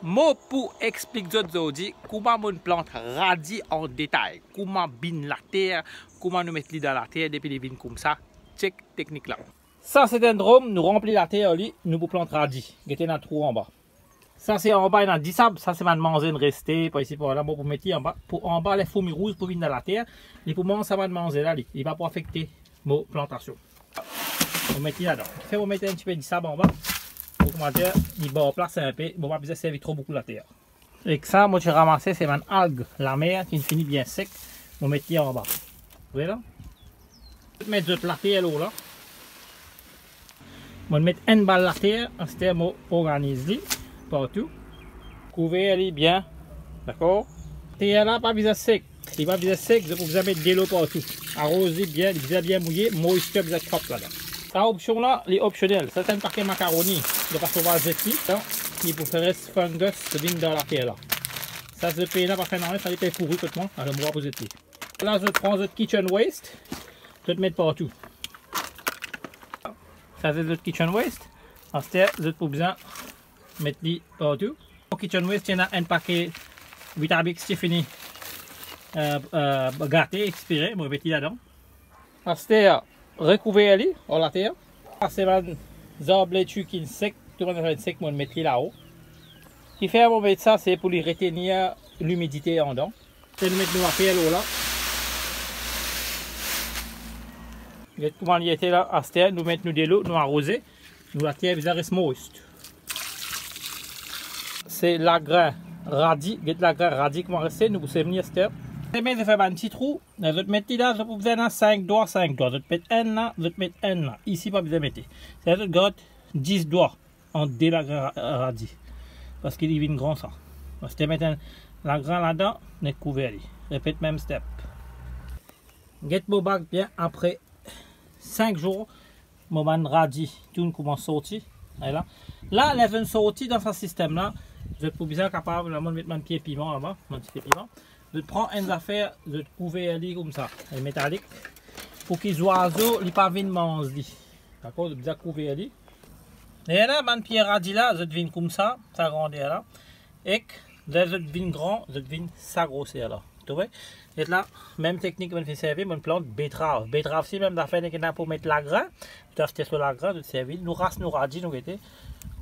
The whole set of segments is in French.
Moi, pour expliquer aujourd'hui comment on plante radis en détail, comment bin la terre, comment nous mettre dans la terre depuis les vignes comme ça, check technique là. Ça c'est un drôme, nous remplit la terre, nous pour planter radis, mettez dans trou en bas. Ça c'est en bas, il y a 10 sables, ça c'est ma manger rester, par ici par là, pour mettre en bas. Pour en bas les fourmis rouges pour venir dans la terre, et pour manger ça va manger là, il va pas affecter mon plantation. On met là-dedans. Fait vous mettre un petit peu de sable en bas. Pour commencer, il va en place un peu, bon pas besoin de servir trop beaucoup la terre. Et que ça, moi j'ai ramassé c'est une algue, la mer qui finit bien sec, on met en bas. Vous voyez là? Je vais mettre la terre là. Je vais mettre une balle la terre, en ce terme organise partout. Couvrez bien, d'accord? Terre là pas besoin de sec, il va besoin de sec, vous pouvez mettre de l'eau partout. Arroser bien, bien mouillé, moisture besoin de propre là-dedans. Cette option là, elle est optionnelle. Certains paquets macaroni, de façon va jeter, il peut faire fungus de venir dans la terre là. Ça se fait là, parce que ça est pourri complètement, alors on va poser dessus. Là, je prends votre kitchen waste, je vais le mettre partout. Ça c'est votre kitchen waste. Ensuite, je vais besoin mettre lui partout. Au kitchen waste, il y en a un paquet Vitabix qui est fini, gâté, expiré, je vais mettre là-dedans. Ensuite, recouvrir la terre. C'est les arbres qui sont secs, tout le monde est sec, on mettre là-haut. Ce qui fait on mettre ça, c'est pour lui retenir l'humidité en dedans. C'est de mettre nous à faire l'eau là. Comment il était là à cette terre, nous mettons de l'eau, nous arroser, nous la terre reste moist. C'est la grain radis, la grain radis qui va rester, nous pouvons venir à cette terre. Je vais faire un petit trou, je vais mettre là, je vais vous faire 5 doigts, 5 doigts. Je vais mettre un là, je vais mettre un là. Ici, pas besoin de mettre. C'est je vais 10 doigts en dé la grain radis. Parce qu'il y a une grande ça. Je vais mettre la grain là-dedans, je couvert. Répète même step. Get mon bac bien après 5 jours, mon radis, tout commence à sortir. Là, là, elle vient sortir dans ce système là. Je vais bien capable de mettre mon pied piment là-bas, mon petit pied piment. Je prends une affaire, je couvre comme ça, elle est métallique, pour qu'ils oiseaux ne pas venir manger. D'accord, je bien couvrir. Et là, mon pied radis là, je viens comme ça grandir là. Et là, je viens grand, je viens s'agrossir là. Tu vois? Et là, même technique, on fait servir, on plante betterave. Betterave, si même l'affaire est pour mettre la grain, tu as acheté sur la grain, tu servir. Nous race, nous radis, nous était.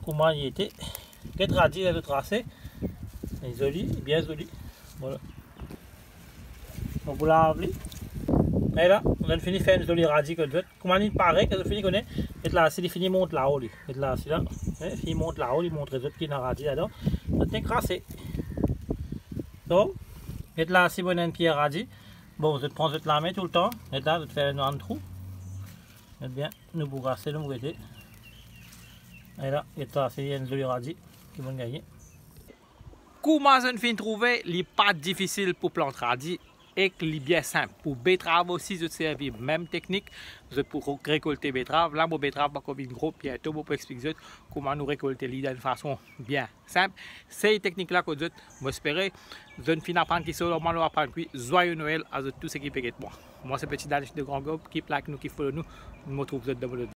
Comment il était? Get radis, là, de tracer. Joli, bien joli. Voilà. On vous lave. Et là, on a fini de faire une jolie radis que vous. Comment il paraît que vous finissez connaître. Et là, c'est fini monte là-haut. Et là, c'est là. Il monte là-haut, il montre les autres qui ont radis là-dedans. Ça tient crassé. Donc, et là, si vous avez une pierre radis, bon, vous prendre la main tout le temps. Et là, vous faites un trou. Et bien, nous vous rassez, nous vous mettez. Et là, c'est une jolie radis qui vont gagner. Comment je viens de trouver, il n'est pas difficile pour planter radis et il est bien simple. Pour betterave aussi, je servis même technique. Je pour récolter betterave. Là, mon betterave va comme une grosse bientôt pour expliquer comment nous récolter d'une façon bien simple. Ces techniques-là que je m'espère, je ne finis pas qui sont normalement apprendre. Joyeux Noël à tous ceux qui peuvent être moi. Moi, c'est petit Danish de Grand Gob qui plaque nous, qui follow nous. Je me retrouve dans le